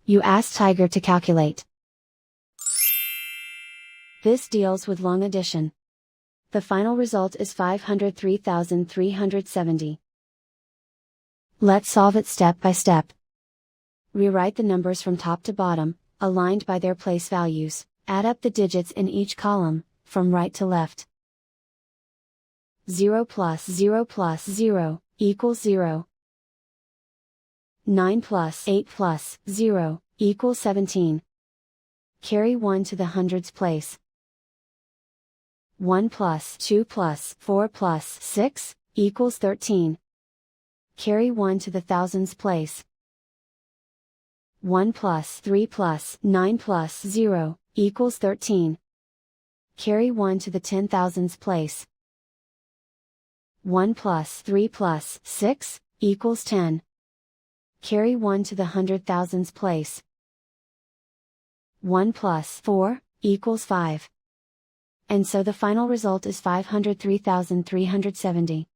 You ask Tiger to calculate. This deals with long addition. The final result is 503,370. Let's solve it step by step. Rewrite the numbers from top to bottom, aligned by their place values, add up the digits in each column, from right to left. 0 plus 0 plus 0, equals 0. 9 plus 8 plus 0, equals 17. Carry 1 to the hundreds place. 1 plus 2 plus 4 plus 6, equals 13. Carry 1 to the thousands place. 1 plus 3 plus 9 plus 0, equals 13. Carry 1 to the 10,000s place. 1 plus 3 plus 6, equals 10. Carry 1 to the 100,000s place. 1 plus 4, equals 5. And so the final result is 503,370.